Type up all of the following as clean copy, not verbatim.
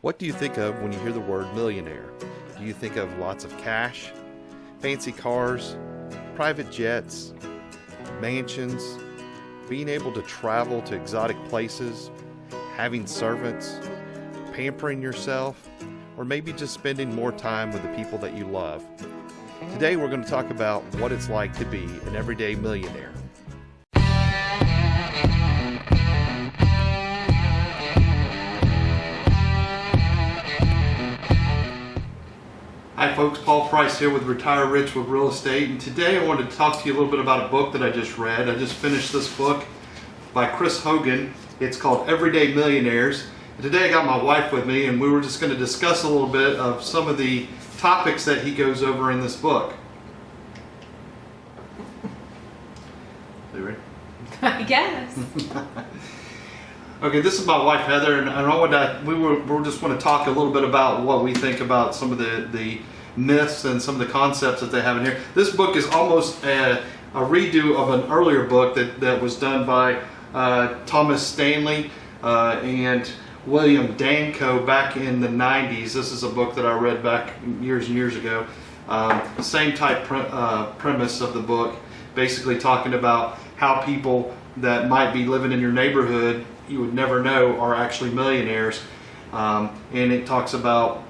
What do you think of when you hear the word millionaire? Do you think of lots of cash, fancy cars, private jets, mansions, being able to travel to exotic places, having servants, pampering yourself, or maybe just spending more time with the people that you love? Today we're going to talk about what it's like to be an everyday millionaire. Hi folks, Paul Price here with Retire Rich with Real Estate, and today I wanted to talk to you a little bit about a book that I just read. I just finished this book by Chris Hogan. It's called Everyday Millionaires. And today I got my wife with me, and we were just going to discuss a little bit of some of the topics that he goes over in this book. Are you ready? I guess. Okay, this is my wife Heather, and we just want to talk a little bit about what we think about some of the myths and some of the concepts that they have in here. This book is almost a redo of an earlier book that was done by Thomas Stanley and William Danko back in the 90s. This is a book that I read back years and years ago. Same type premise of the book, basically talking about how people that might be living in your neighborhood you would never know are actually millionaires, and it talks about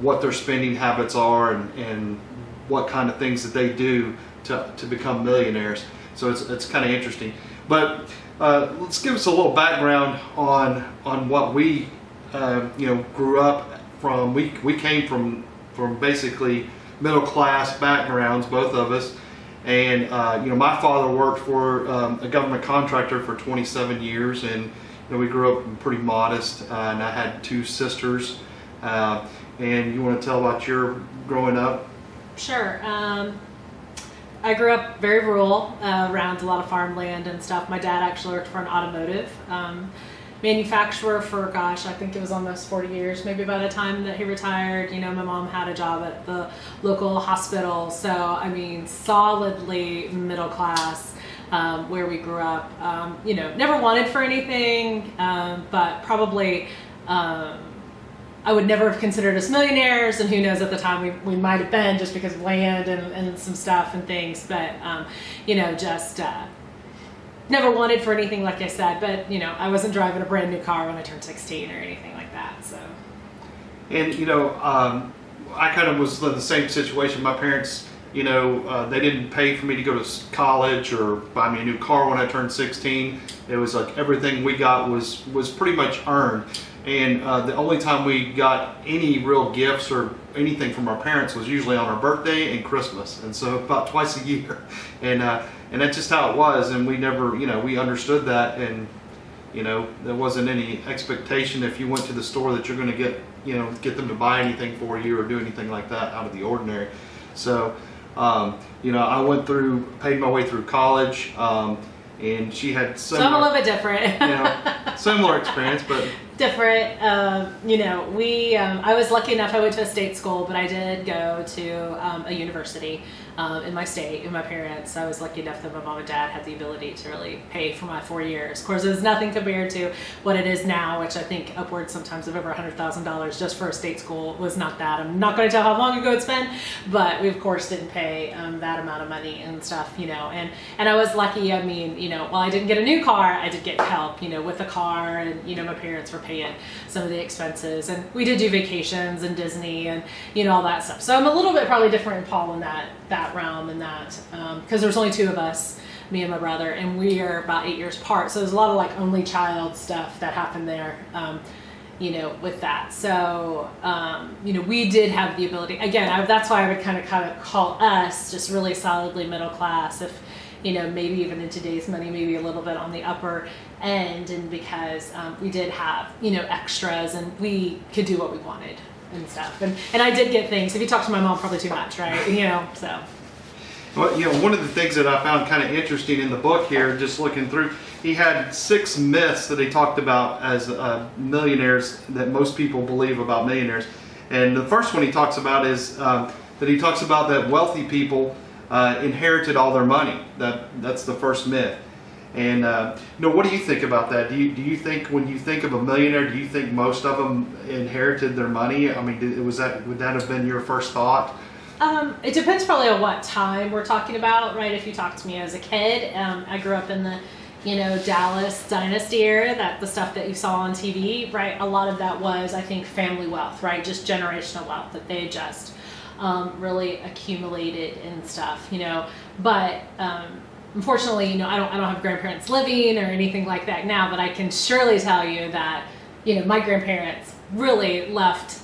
what their spending habits are and what kind of things that they do to become millionaires. So it's kind of interesting. But let's give us a little background on what we grew up from. We came from basically middle class backgrounds, both of us. And my father worked for a government contractor for 27 years, and we grew up pretty modest. And I had two sisters. And you want to tell about your growing up? Sure. I grew up very rural, around a lot of farmland and stuff. My dad actually worked for an automotive manufacturer for, I think it was almost 40 years, maybe by the time that he retired. My mom had a job at the local hospital. So, solidly middle class, where we grew up. Never wanted for anything, but probably, I would never have considered us millionaires, and who knows, at the time we might have been, just because of land and some stuff and things, but, just, never wanted for anything, like I said, but I wasn't driving a brand new car when I turned 16 or anything like that. So, and I kind of was in the same situation. My parents, they didn't pay for me to go to college or buy me a new car when I turned 16. It was like everything we got was pretty much earned, and the only time we got any real gifts or anything from our parents was usually on our birthday and Christmas, and so about twice a year, and that's just how it was. And we never, we understood that, and there wasn't any expectation if you went to the store that you're going to get them to buy anything for you or do anything like that out of the ordinary. So, I paid my way through college, and she had similar, so I'm a little bit different. Similar experience, but different. I was lucky enough, I went to a state school, but I did go to a university in my state, and my parents, I was lucky enough that my mom and dad had the ability to really pay for my 4 years. Of course, it's nothing compared to what it is now, which I think upwards sometimes of over $100,000 just for a state school was not that. I'm not going to tell how long ago it's been, but we of course didn't pay that amount of money and stuff, and I was lucky. While I didn't get a new car, I did get help, with the car, and my parents were paying some of the expenses, and we did do vacations and Disney and all that stuff. So I'm a little bit probably different than Paul in that realm, and that because there's only two of us, me and my brother, and we are about 8 years apart. So there's a lot of like only child stuff that happened there, with that. So we did have the ability. Again, that's why I would kind of call us just really solidly middle class. If maybe even in today's money, maybe a little bit on the upper end, and because we did have extras, and we could do what we wanted and stuff. And I did get things. If you talk to my mom, probably too much, right? So. Well, one of the things that I found kind of interesting in the book here, just looking through, he had 6 myths that he talked about as millionaires that most people believe about millionaires. And the first one he talks about is that wealthy people inherited all their money. That's the first myth. And what do you think about that? Do you think when you think of a millionaire, do you think most of them inherited their money? I mean, would that have been your first thought? It depends probably on what time we're talking about, right? If you talk to me as a kid, I grew up in the, Dallas Dynasty era, that the stuff that you saw on TV, right? A lot of that was, I think, family wealth, right? Just generational wealth that they just really accumulated and stuff, But unfortunately, I don't have grandparents living or anything like that now, but I can surely tell you that, my grandparents really left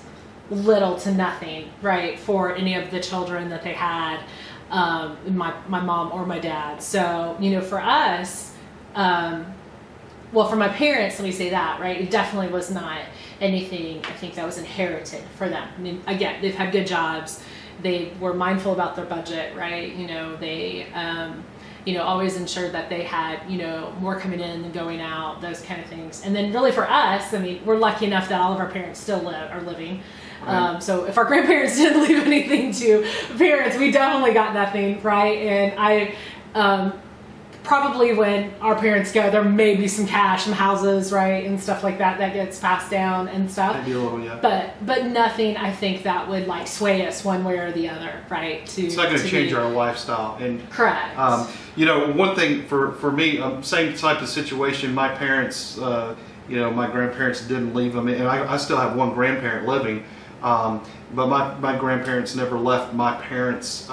little to nothing, right, for any of the children that they had, my mom or my dad. So, for us, for my parents, let me say that, right, it definitely was not anything, I think, that was inherited for them. I mean, again, they've had good jobs. They were mindful about their budget, right? They, always ensured that they had, more coming in than going out, those kind of things. And then really for us, I mean, we're lucky enough that all of our parents still are living. Right. So if our grandparents didn't leave anything to parents, we definitely got nothing, right? And I, probably when our parents go, there may be some cash, some houses, right, and stuff like that gets passed down and stuff. Maybe a little, yeah. But nothing, I think, that would like sway us one way or the other, right? It's not going to change our lifestyle. And correct. One thing for me, same type of situation. My parents, my grandparents didn't leave them, and I still have one grandparent living, but my grandparents never left my parents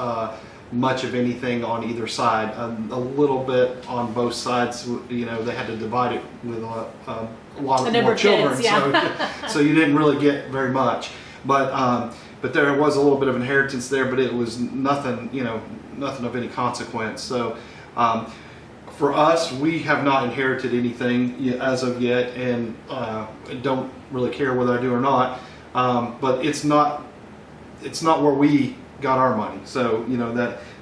much of anything on either side. A little bit on both sides. They had to divide it with a lot more children, kids, yeah. so you didn't really get very much. But there was a little bit of inheritance there, but it was nothing of any consequence. So for us, we have not inherited anything as of yet, and don't really care whether I do or not. But it's not where we got our money, so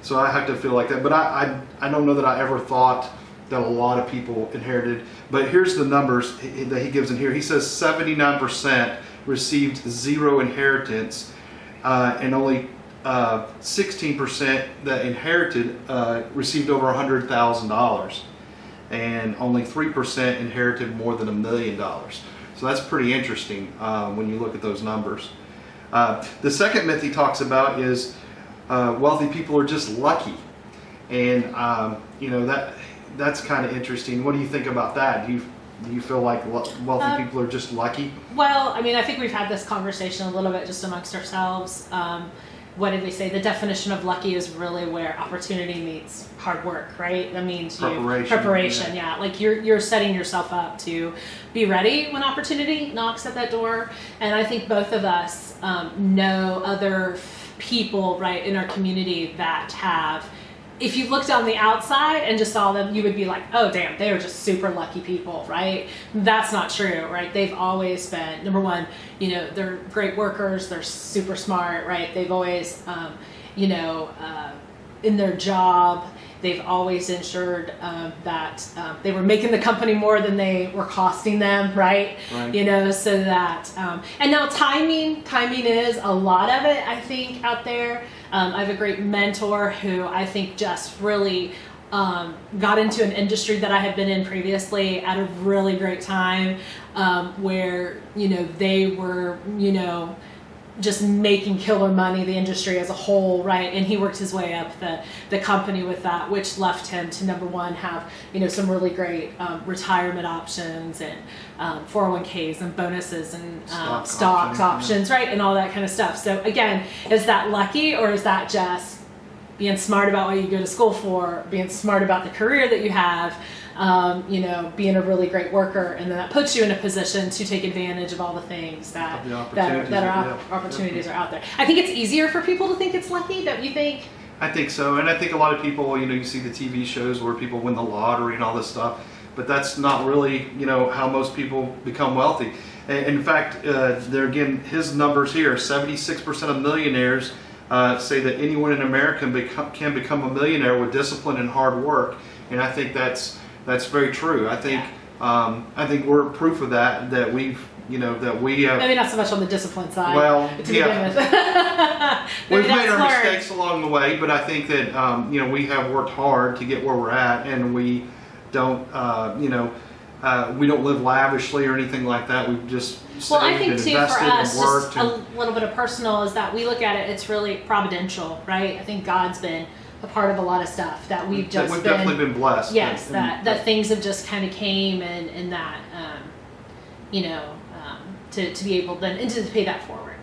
so I have to feel like that. But I don't know that I ever thought that a lot of people inherited. But here's the numbers that he gives in here. He says 79% received zero inheritance, and only 16% that inherited received over $100,000, and only 3% inherited more than $1 million. So that's pretty interesting when you look at those numbers. The second myth he talks about is wealthy people are just lucky, and that's kind of interesting. What do you think about that? Do you feel like wealthy people are just lucky? Well, I mean, I think we've had this conversation a little bit just amongst ourselves. What did we say? The definition of lucky is really where opportunity meets hard work, right? That means preparation. Yeah. Like you're setting yourself up to be ready when opportunity knocks at that door. And I think both of us know other people, right, in our community that have. If you looked on the outside and just saw them, you would be like, oh, damn, they are just super lucky people, right? That's not true, right? They've always been, number one, they're great workers. They're super smart, right? They've always, in their job, they've always ensured that they were making the company more than they were costing them, right? So that, and now timing is a lot of it, I think, out there. I have a great mentor who I think just really got into an industry that I had been in previously at a really great time, where, they were, just making killer money, the industry as a whole, right? And he worked his way up the company with that, which left him to, number one, have, some really great retirement options and 401ks and bonuses and stock options, right? And all that kind of stuff. So again, is that lucky, or is that just being smart about what you go to school for, being smart about the career that you have, being a really great worker, and then that puts you in a position to take advantage of all the things that opportunities are out there. I think it's easier for people to think it's lucky, don't you think? I think so, and I think a lot of people, you see the TV shows where people win the lottery and all this stuff, but that's not really, how most people become wealthy. And in fact, there again, his numbers here, 76% of millionaires say that anyone in America can become a millionaire with discipline and hard work, and I think that's very true. I think we're proof of that. That we've that we have. Maybe not so much on the discipline side. Well, yeah. We've made our mistakes along the way, but I think that we have worked hard to get where we're at, and we don't, we don't live lavishly or anything like that. We've just Well, I saved think and too for invested us, and worked. just a little bit of personal is that we look at it. It's really providential, right? I think God's been a part of a lot of stuff that we've just we've definitely been blessed. Yes, that things have just kind of came and that to be able then and to pay that forward.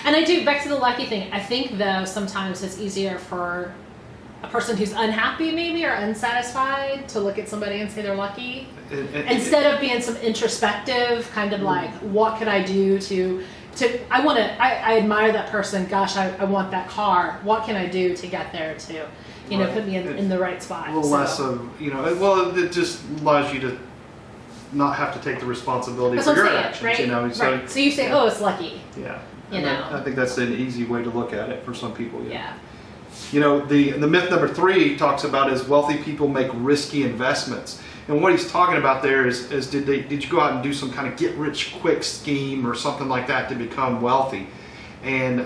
And I do back to the lucky thing. I think though sometimes it's easier for a person who's unhappy maybe or unsatisfied to look at somebody and say they're lucky instead of being some introspective kind of like, what can I do to I admire that person. Gosh, I want that car. What can I do to get there to put me in the right spot? A little less of it just allows you to not have to take the responsibility for your actions, right? So you say, oh, it's lucky. Yeah. I think that's an easy way to look at it for some people. Yeah. The myth number 3 talks about is wealthy people make risky investments. And what he's talking about there is did you go out and do some kind of get rich quick scheme or something like that to become wealthy? And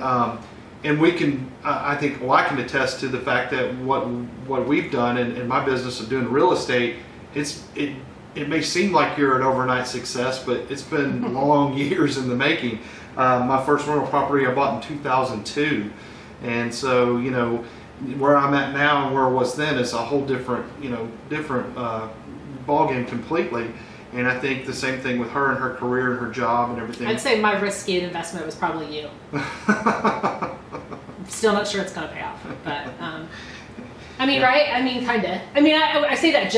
we can, I think, I can attest to the fact that what we've done in my business of doing real estate, it may seem like you're an overnight success, but it's been long years in the making. My first rental property I bought in 2002. And so, where I'm at now and where I was then is a whole different ballgame completely. And I think the same thing with her and her career and her job and everything. I'd say my risky investment was probably you. Still not sure it's going to pay off, but right? Kind of. I say that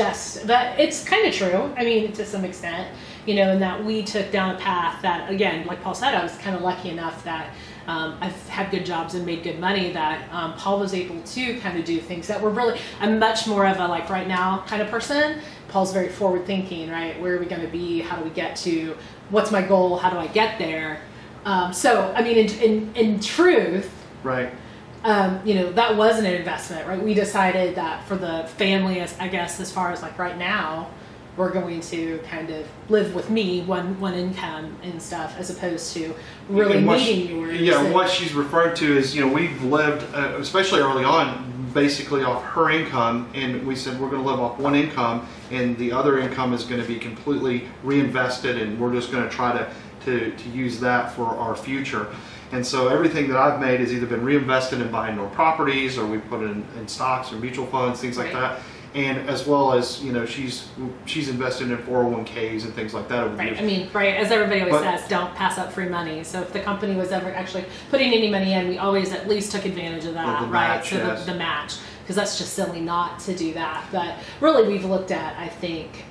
but it's kind of true. To some extent, in that we took down a path that, again, like Paul said, I was kind of lucky enough that I've had good jobs and made good money that Paul was able to kind of do things that were really, I'm much more of a like right now kind of person. Paul's very forward thinking, right? Where are we going to be? How do we get to, what's my goal? How do I get there? In truth, right. That wasn't an investment, right? We decided that for the family, as far as like right now, we're going to kind of live with me, one income and stuff, as opposed to really needing yours. Yeah, what she's referring to is, we've lived, especially early on, basically off her income, and we said we're going to live off one income, and the other income is going to be completely reinvested, and we're just going to try to use that for our future. And so everything that I've made has either been reinvested in buying more properties, or we put it in stocks or mutual funds, things like that. And as well as, she's invested in 401ks and things like that over the years. As everybody always says, don't pass up free money. So if the company was ever actually putting any money in, we always at least took advantage of that, match, so yes. the match, because that's just silly not to do that. But really, we've looked at, I think,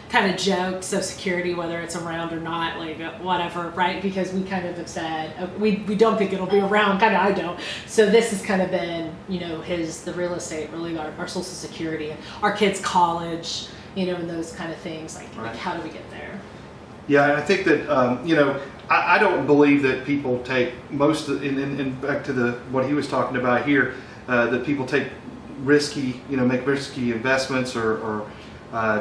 kind of joked Social Security, whether it's around or not, like whatever, right? Because we kind of have said we don't think it'll be around. Kind of, I don't. So this has kind of been, the real estate, really our Social Security, our kids' college, and those kind of things. Like how do we get there? Yeah, and I think that I don't believe that people take most in back to what he was talking about here, that people take risky, make risky investments or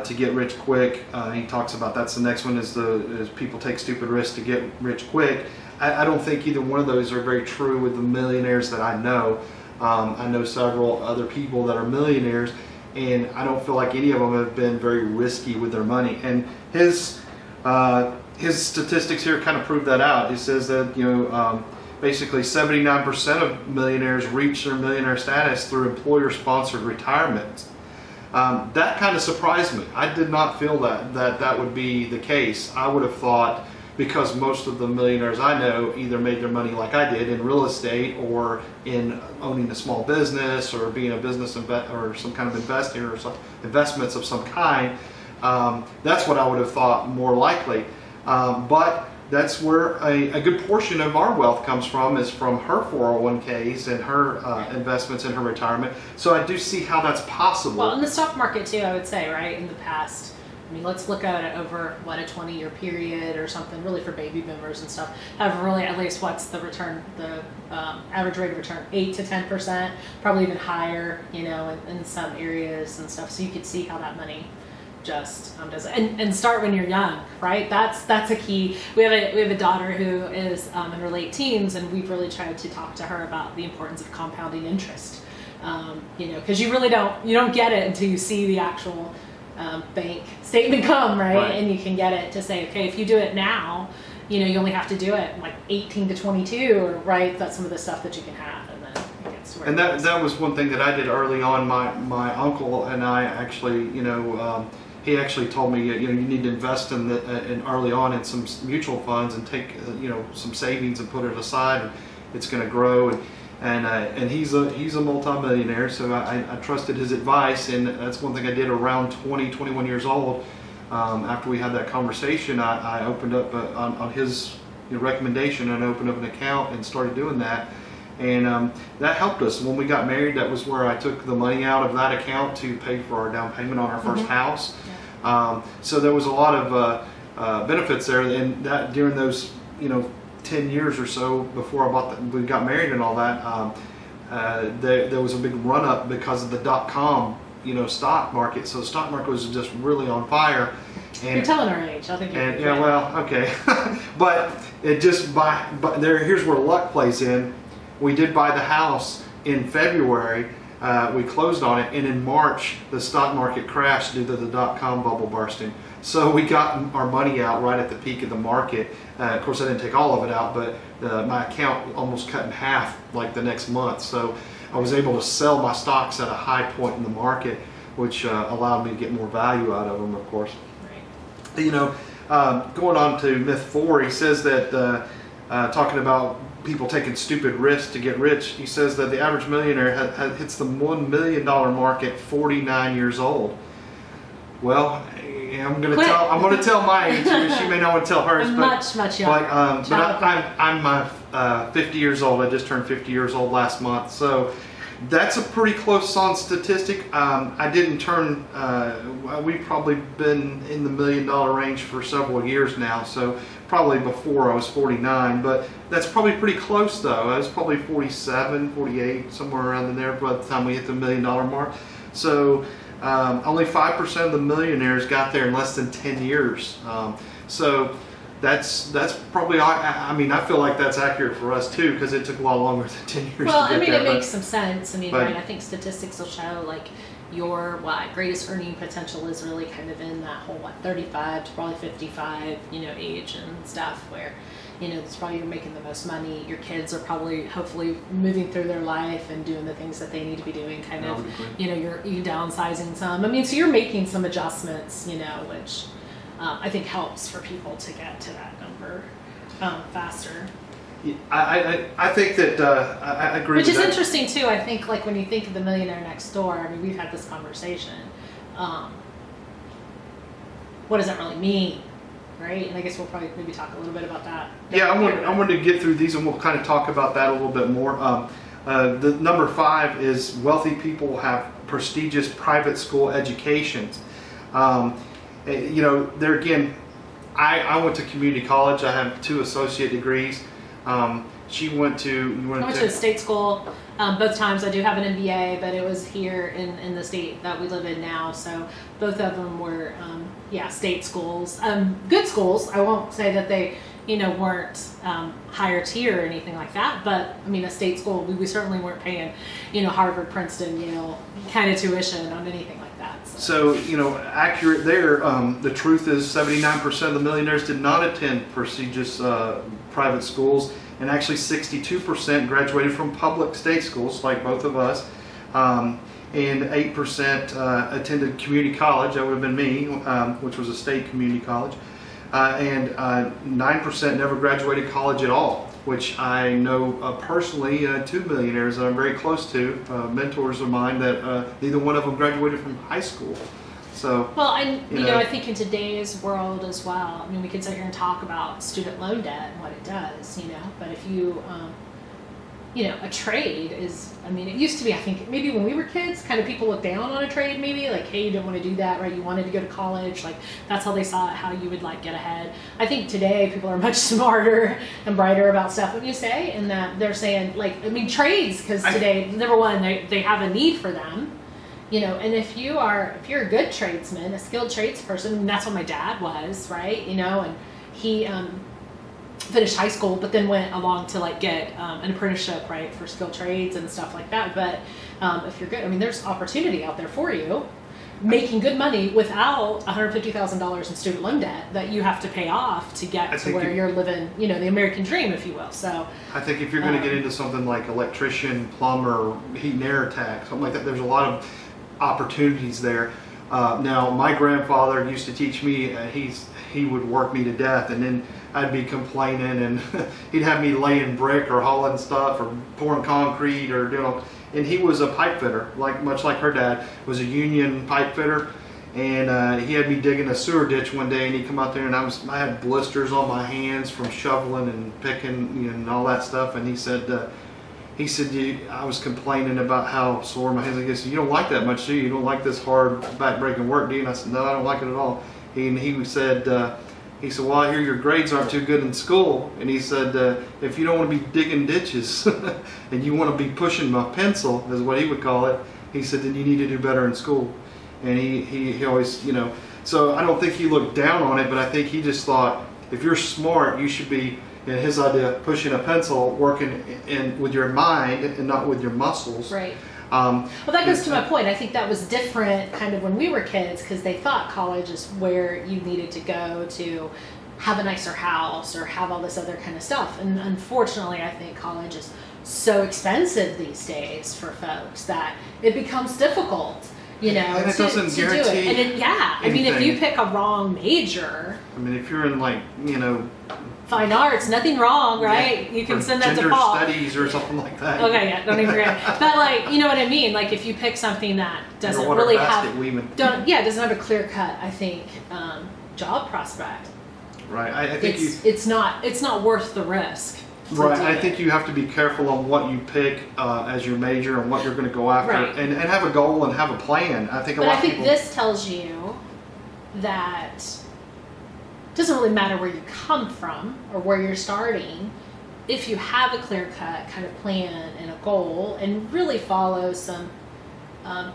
to get rich quick. He talks about that's the next one is people take stupid risks to get rich quick. I don't think either one of those are very true with the millionaires that I know. I know several other people that are millionaires, and I don't feel like any of them have been very risky with their money. And his statistics here kind of prove that out. He says that basically 79% of millionaires reach their millionaire status through employer-sponsored retirement. That kind of surprised me. I did not feel that would be the case. I would have thought, because most of the millionaires I know either made their money like I did in real estate or in owning a small business or being a business or some kind of investing or some investments of some kind. That's what I would have thought more likely. But that's where a good portion of our wealth comes from, is from her 401ks and her investments in her retirement. So I do see how that's possible. Well, in the stock market too, I would say, right, in the past, let's look at it over, a 20-year period or something, really for baby boomers and stuff, have really, at least what's the return, the average rate of return, 8 to 10%, probably even higher, in some areas and stuff. So you could see how that money just does it. And start when you're young, right? That's a key. We have a daughter who is in her late teens, and we've really tried to talk to her about the importance of compounding interest. Because you really don't get it until you see the actual bank statement come, right? Right. And you can get it to say, okay, if you do it now, you only have to do it like 18 to 22, or right? That's some of the stuff that you can have, and then it gets to where And that was one thing that I did early on. My uncle and I actually, he actually told me, you need to invest in early on in some mutual funds and take, some savings and put it aside, and it's going to grow. And he's a multimillionaire, so I trusted his advice, and that's one thing I did around 21 years old. After we had that conversation, I opened up on his recommendation, and opened up an account and started doing that. And that helped us. When we got married, that was where I took the money out of that account to pay for our down payment on our first house. Yeah. So there was a lot of benefits there, and that during those 10 years or so before we got married and all that, there was a big run up because of the .com stock market. So the stock market was just really on fire. And you're telling our age. I think. And, yeah, well, okay, but it just but here's where luck plays in. We did buy the house in February. We closed on it, and in March the stock market crashed due to the .com bubble bursting. So we got our money out right at the peak of the market. Of course, I didn't take all of it out, but my account almost cut in half like the next month. So I was able to sell my stocks at a high point in the market, which allowed me to get more value out of them, of course. Right. Going on to myth 4, he says that talking about people taking stupid risks to get rich, he says that the average millionaire hits the $1 million mark at 49 years old. Well, I'm going to tell my age. She may not want to tell hers. I'm much younger. But I'm 50 years old. I just turned 50 years old last month. So that's a pretty close on statistic. I didn't turn. We've probably been in the $1 million range for several years now. So probably before I was 49. But that's probably pretty close though. I was probably 47, 48, somewhere around in there by the time we hit the $1 million mark. So. Only 5% of the millionaires got there in less than 10 years. So that's probably, I feel like that's accurate for us too, because it took a lot longer than 10 years well, to get there. It makes some sense. Right, I think statistics will show like your greatest earning potential is really kind of in that whole 35 to probably 55 age and stuff, where that's probably you're making the most money. Your kids are probably hopefully moving through their life and doing the things that they need to be doing, kind of you're downsizing some. So you're making some adjustments, which I think helps for people to get to that number faster. I think that I agree Which with is that. Interesting too. I think like when you think of the millionaire next door, we've had this conversation. What does that really mean? Right, and I guess we'll probably maybe talk a little bit about that. Yeah, I wanted to get through these, and we'll kind of talk about that a little bit more. The number 5 is wealthy people have prestigious private school educations. There again, I went to community college. I have 2 associate degrees. She went to. I went to a state school. Both times I do have an MBA, but it was here in the state that we live in now. So both of them were, state schools. Good schools. I won't say that they, weren't higher tier or anything like that. But a state school, we certainly weren't paying, Harvard, Princeton, kind of tuition on anything like that. So accurate there. The truth is 79% of the millionaires did not attend prestigious private schools. And actually 62% graduated from public state schools, like both of us. And 8% attended community college, that would have been me, which was a state community college. And 9% never graduated college at all, which I know personally 2 millionaires that I'm very close to, mentors of mine, that neither one of them graduated from high school. So, well, I think in today's world as well, we could sit here and talk about student loan debt and what it does, but if you, a trade is, it used to be, I think maybe when we were kids, kind of people looked down on a trade, maybe like, hey, you didn't want to do that, right? You wanted to go to college, like that's how they saw it, how you would get ahead. I think today people are much smarter and brighter about stuff, what you say, and that they're saying trades, because today, number one, they have a need for them. And if you're a good tradesman, a skilled tradesperson, and that's what my dad was, right? And he finished high school, but then went along to get an apprenticeship, right, for skilled trades and stuff like that. But if you're good, there's opportunity out there for you. making good money without $150,000 in student loan debt that you have to pay off to get to where you're living, you know, the American dream, if you will. So I think if you're going to get into something like electrician, plumber, heat and air tech, something like that, there's a lot of opportunities there. Now, my grandfather used to teach me. He would work me to death, and then I'd be complaining, and he'd have me laying brick or hauling stuff or pouring concrete or doing. And he was a pipe fitter, much like her dad was a union pipe fitter. And he had me digging a sewer ditch one day, and he come out there, and I had blisters on my hands from shoveling and picking, you know, and all that stuff. And he said, I was complaining about how sore my hands. He said, you don't like that much, do you? You don't like this hard back-breaking work, do you? And I said, no, I don't like it at all. He said, well, I hear your grades aren't too good in school. And he said, if you don't want to be digging ditches and you want to be pushing my pencil, is what he would call it, he said, then you need to do better in school. And he always, you know, so I don't think he looked down on it, but I think he just thought, if you're smart, you should be, in his idea, pushing a pencil, working with your mind and not with your muscles. Right. Well, that goes to my point. I think that was different kind of when we were kids, because they thought college is where you needed to go to have a nicer house or have all this other kind of stuff. And unfortunately, I think college is so expensive these days for folks that it becomes difficult, you know, and it doesn't to do guarantee it. And I mean, if anything. you pick a wrong major, I mean, if you're in, like, you know, fine arts, nothing wrong, right? Yeah, you can or send that to gender Paul. studies or something like that. Okay, yeah, don't even forget. But, like, you know what I mean? Like, if you pick something that doesn't Underwater really basket weaving. doesn't have a clear cut, I think, job prospect. Right. I think it's not worth the risk. Right. I think you have to be careful on what you pick as your major and what you're going to go after, Right. and have a goal and have a plan. I think But lot I think of people. this tells you that it doesn't really matter where you come from or where you're starting. If you have a clear-cut kind of plan and a goal and really follow some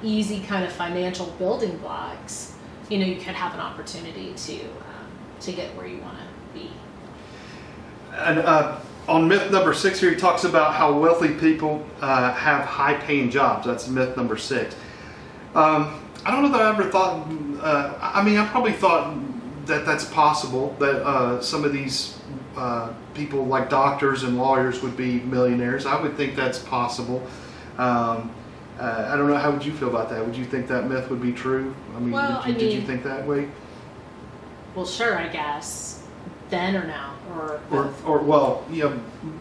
easy kind of financial building blocks, you know, you could have an opportunity to get where you want to be. And on myth number 6 here, he talks about how wealthy people have high-paying jobs. That's myth number 6. I don't know that I ever thought. I mean, I probably thought that that's possible. That some of these people, like doctors and lawyers, would be millionaires. I would think that's possible. I don't know. How would you feel about that? Would you think that myth would be true? I mean, Well, did you think that way? Well, sure, I guess. Then or now, or both. Or well, yeah,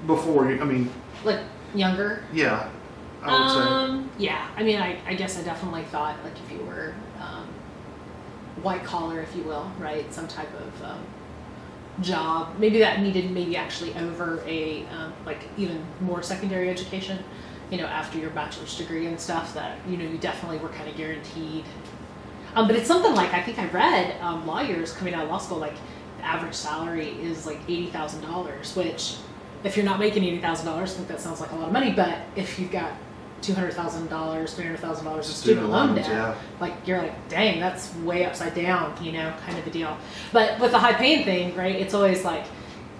before. I mean, Like younger. yeah, I would say. Yeah, I mean, I guess I definitely thought, like, if you were white collar, if you will, right, some type of job, maybe that needed actually over a like even more secondary education, you know, after your bachelor's degree and stuff, that, you know, you definitely were kind of guaranteed. But it's something like, I think I read lawyers coming out of law school, like, the average salary is like $80,000, which, if you're not making $80,000, I think that sounds like a lot of money. But if you've got $200,000, $300,000 in student loan debt, yeah. like, you're like, dang, that's way upside down, you know, kind of a deal. But with the high paying thing, right, it's always like,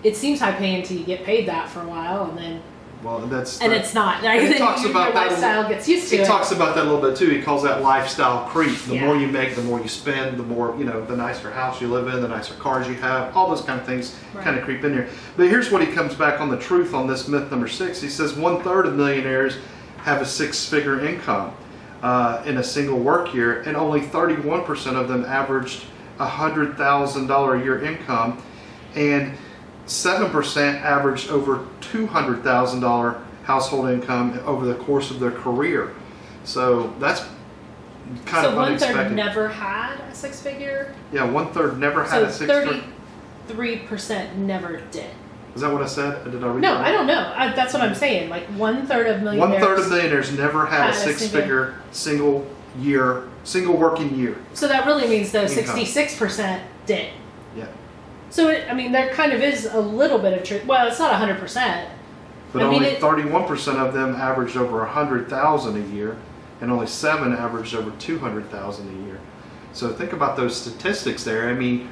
it seems high paying until you get paid that for a while, and then Well, that's. and it's not. Like, he then talks your about that lifestyle gets used to He it. talks about that a little bit too. He calls that lifestyle creep. The Yeah. more you make, the more you spend, the more, you know, the nicer house you live in, the nicer cars you have, all those kind of things Right. kind of creep in here. But here's what he comes back on the truth on this myth number 6. He says 1/3 of millionaires have a 6-figure income in a single work year, and only 31% of them averaged $100,000 a year income, and 7% averaged over $200,000 household income over the course of their career. So that's kind so of 1/3 unexpected. never had a 6-figure. Yeah, 1/3 never had So a 6-figure. 33% never did. Is that what I said? Did I read No, that? I don't know. That's what I'm saying. Like 1/3 of millionaires. 1/3 of millionaires never had a had a 6-figure single working year. So that really means though Income. 66% did. Yeah. So I mean, there kind of is a little bit of truth. Well, it's not 100%. But I mean, only 31% of them averaged over 100,000 a year, and only 7 averaged over 200,000 a year. So think about those statistics there. I mean,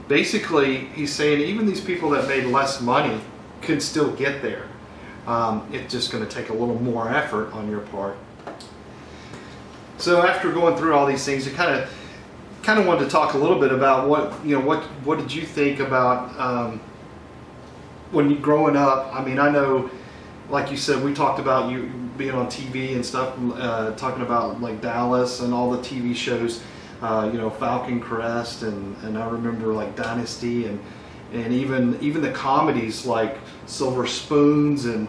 basically, he's saying even these people that made less money could still get there. It's just going to take a little more effort on your part. So after going through all these things, you kind of wanted to talk a little bit about what did you think about when you growing up. I mean, I know, like you said, we talked about you being on TV and stuff, talking about like Dallas and all the TV shows, Falcon Crest, and I remember like Dynasty and even the comedies like Silver Spoons and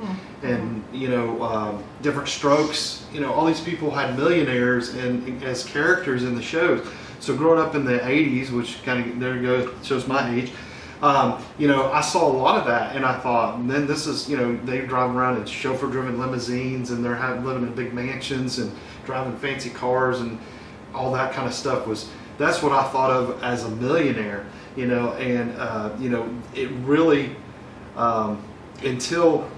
Different Strokes. All these people had millionaires and as characters in the shows. So growing up in the 80s, which kind of, there you go, shows my age, I saw a lot of that, and I thought, and then this is, they drive around in chauffeur-driven limousines, and they're living in big mansions and driving fancy cars, and all that kind of stuff that's what I thought of as a millionaire, it really, until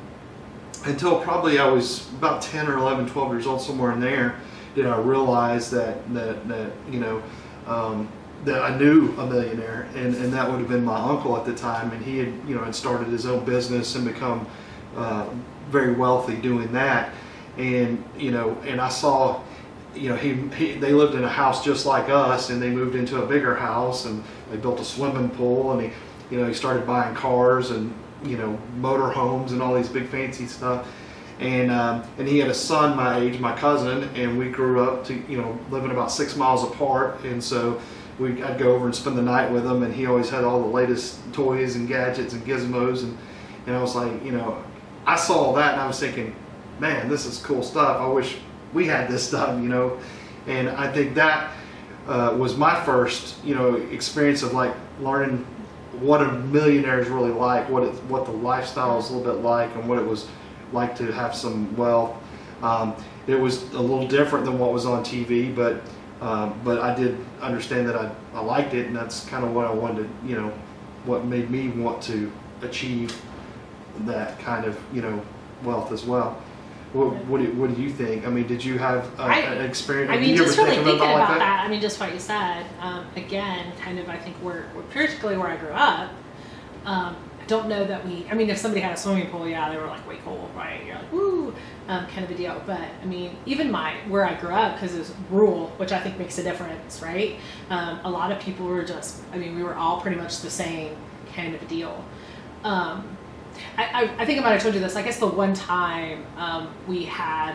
probably I was about 10 or 11, 12 years old, somewhere in there, did I realize that I knew a millionaire, and that would have been my uncle at the time, and he had started his own business and become very wealthy doing that, and I saw they lived in a house just like us, and they moved into a bigger house, and they built a swimming pool, and he started buying cars and motor homes and all these big fancy stuff, and he had a son my age, my cousin, and we grew up to living about 6 miles apart, and so I'd go over and spend the night with him, and he always had all the latest toys and gadgets and gizmos, and I was like, I saw all that, and I was thinking, man, this is cool stuff. I wish we had this stuff, and I think that was my first, experience of like learning what a millionaire is really like, what the lifestyle is a little bit like, and what it was like to have some wealth. It was a little different than what was on TV, but I did understand that I liked it, and that's kind of what I wanted to, what made me want to achieve that kind of, wealth as well. What do you think? I mean, did you have an experience? I mean, just really thinking about that. I mean, just what you said. Again, kind of, I think particularly where I grew up, I don't know that if somebody had a swimming pool, yeah, they were like way cool, right? You're like, woo, kind of a deal. But I mean, even where I grew up, because it was rural, which I think makes a difference, right? A lot of people were we were all pretty much the same kind of a deal. I think I might have told you this. I guess the one time we had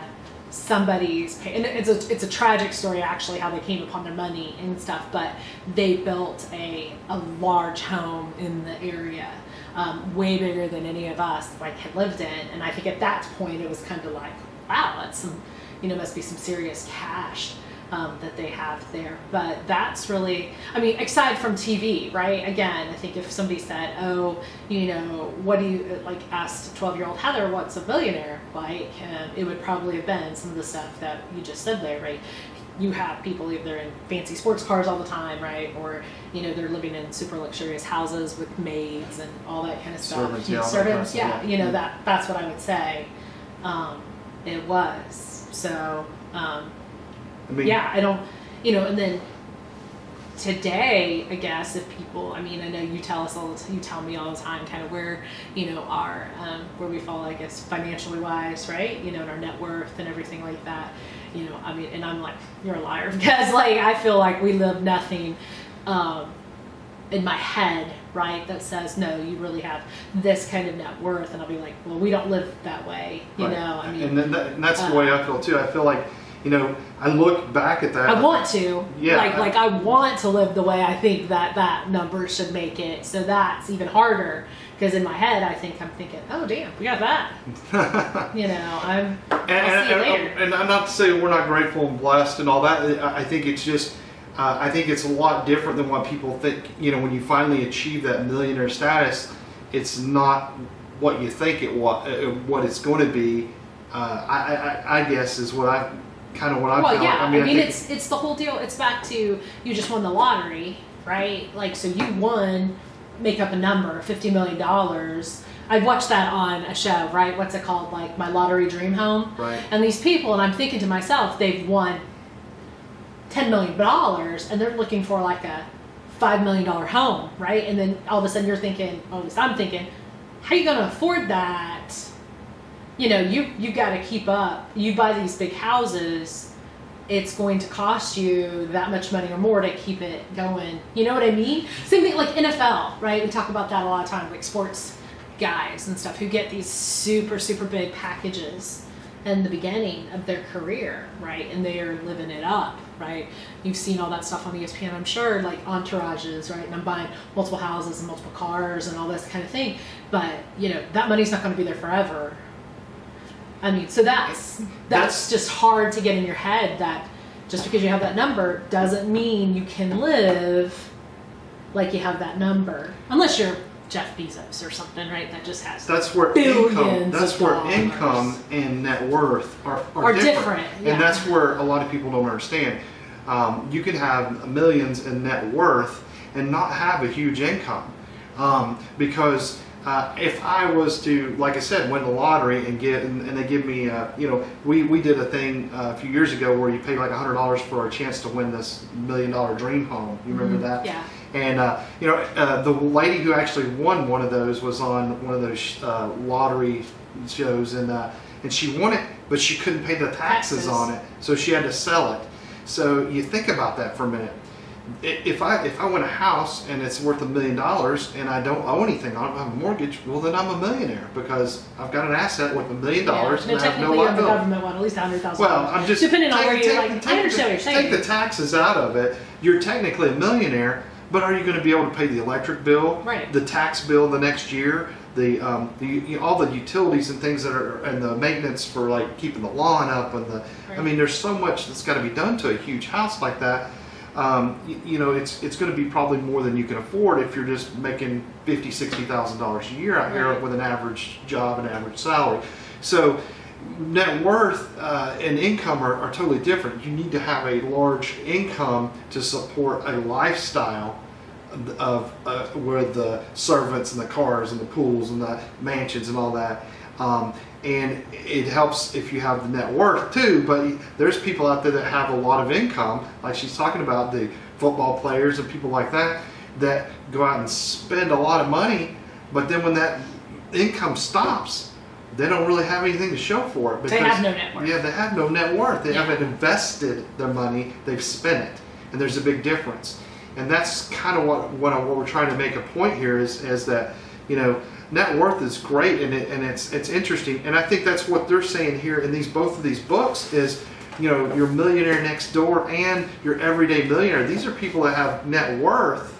somebody's, and it's a tragic story actually, how they came upon their money and stuff, but they built a large home in the area, way bigger than any of us had lived in, and I think at that point it was kind of like, wow, that's some, must be some serious cash that they have there. But that's really, aside from TV, right? Again, I think if somebody said, oh, what do you, asked 12-year-old Heather, what's a millionaire like? It would probably have been some of the stuff that you just said there, right? You have people either in fancy sports cars all the time, right? Or, they're living in super luxurious houses with maids and all that kind of stuff. Servants, yeah. That's what I would say it was. So, I don't, and then today, I guess, if people, I know you tell me all the time kind of where, our, where we fall, I guess, financially wise, right? And our net worth and everything like that, and I'm like, you're a liar, because I feel like we live nothing, in my head, right, that says, no, you really have this kind of net worth, and I'll be like, well, we don't live that way, right. And that's the way I feel too. I feel like, I look back at that. I want to. Yeah. I want to live the way I think that number should make it. So that's even harder, because in my head I'm thinking, oh damn, we got that. I'll see you later. And I'm not to say we're not grateful and blessed and all that. I think it's just, I think it's a lot different than what people think. When you finally achieve that millionaire status, it's not what you think what it's going to be. I guess is what I. Kind of what I'm feeling. Yeah, it's the whole deal. It's back to, you just won the lottery, right? So you won, make up a number, $50 million. I watched that on a show, right? What's it called? My Lottery Dream Home. Right. And these people, and I'm thinking to myself, they've won $10 million, and they're looking for a $5 million home, right? And then all of a sudden you're thinking, or at least I'm thinking, how are you going to afford that? You got to keep up. You buy these big houses, it's going to cost you that much money or more to keep it going. You know what I mean? Same thing like NFL, right? We talk about that a lot of times, like sports guys and stuff who get these super, super big packages in the beginning of their career, right? And they are living it up, right? You've seen all that stuff on ESPN, I'm sure, like entourages, right? And I'm buying multiple houses and multiple cars and all this kind of thing. But, you know, that money's not going to be there forever. I mean, so that's just hard to get in your head, that just because you have that number doesn't mean you can live like you have that number. Unless you're Jeff Bezos or something, right? That just has billions of dollars. Income and net worth are different. Yeah. And that's where a lot of people don't understand. You can have millions in net worth and not have a huge income. Because if I was to, like I said, win the lottery and they give me, you know, we did a thing a few years ago where you pay like $100 for a chance to win this $1 million dream home. You remember that? Yeah. And you know, the lady who actually won one of those was on one of those lottery shows, and she won it, but she couldn't pay the taxes on it, so she had to sell it. So you think about that for a minute. If I win a house and it's worth $1 million and I don't owe anything, I don't have a mortgage, well then I'm a millionaire because I've got an asset worth $1 million and I have no technically liability. the government one, at least $100,000. Well, I'm just depending on where you're like. I understand what you're saying. Take the taxes out of it. You're technically a millionaire, but are you going to be able to pay the electric bill, right, the tax bill the next year, all the utilities and things that are, and the maintenance for like keeping the lawn up, and right. I mean, there's so much that's got to be done to a huge house like that. You know, it's going to be probably more than you can afford if you're just making $50,000-$60,000 a year out here with an average job and average salary. So net worth and income are totally different. You need to have a large income to support a lifestyle of where the servants and the cars and the pools and the mansions and all that. And it helps if you have the net worth too, but there's people out there that have a lot of income, like she's talking about, the football players and people like that go out and spend a lot of money, but then when that income stops, they don't really have anything to show for it. Because, they have no net worth. Yeah, they have no net worth. They haven't invested their money, they've spent it. And there's a big difference. And that's kind of what we're trying to make a point here is that, you know, net worth is great and it's interesting, and I think that's what they're saying here in both of these books is, you know, your Millionaire Next Door and your Everyday Millionaire. These are people that have net worth,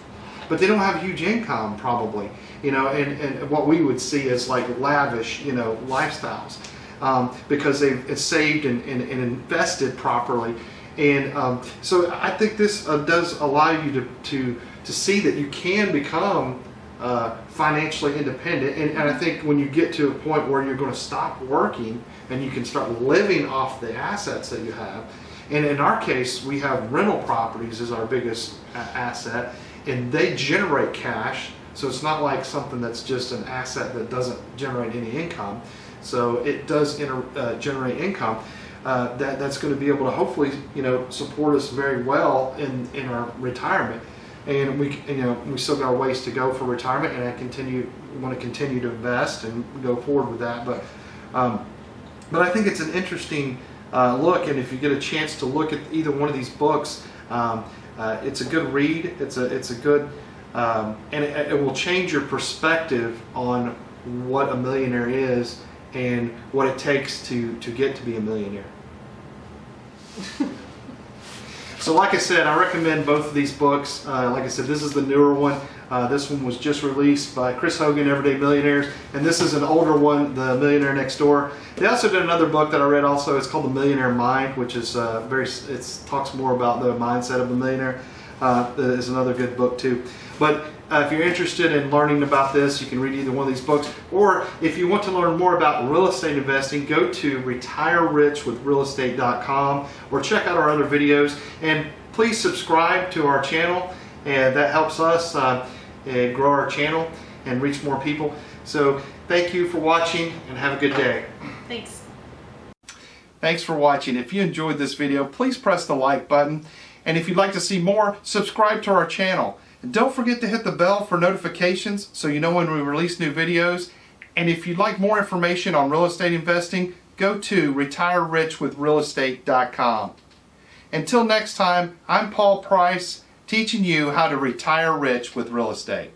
but they don't have huge income probably, you know, and what we would see as like lavish, you know, lifestyles, because they've saved and invested properly, and so I think this does allow you to see that you can become financially independent, and I think when you get to a point where you're going to stop working and you can start living off the assets that you have, and in our case we have rental properties as our biggest asset, and they generate cash, so it's not like something that's just an asset that doesn't generate any income. So it does generate income that's going to be able to hopefully, you know, support us very well in our retirement. And we still got a ways to go for retirement, and I want to continue to invest and go forward with that. But I think it's an interesting look, and if you get a chance to look at either one of these books, it's a good read. It's a good, and it will change your perspective on what a millionaire is and what it takes to get to be a millionaire. So like I said, I recommend both of these books. Like I said, this is the newer one. This one was just released by Chris Hogan, Everyday Millionaires, and this is an older one, The Millionaire Next Door. They also did another book that I read also. It's called The Millionaire Mind, which is it talks more about the mindset of a millionaire. That is another good book too. But if you're interested in learning about this, you can read either one of these books. Or if you want to learn more about real estate investing, go to retirerichwithrealestate.com or check out our other videos. And please subscribe to our channel, and that helps us grow our channel and reach more people. So thank you for watching, and have a good day. Thanks. Thanks for watching. If you enjoyed this video, please press the like button. And if you'd like to see more, subscribe to our channel. And don't forget to hit the bell for notifications so you know when we release new videos. And if you'd like more information on real estate investing, go to retirerichwithrealestate.com. Until next time, I'm Paul Price, teaching you how to retire rich with real estate.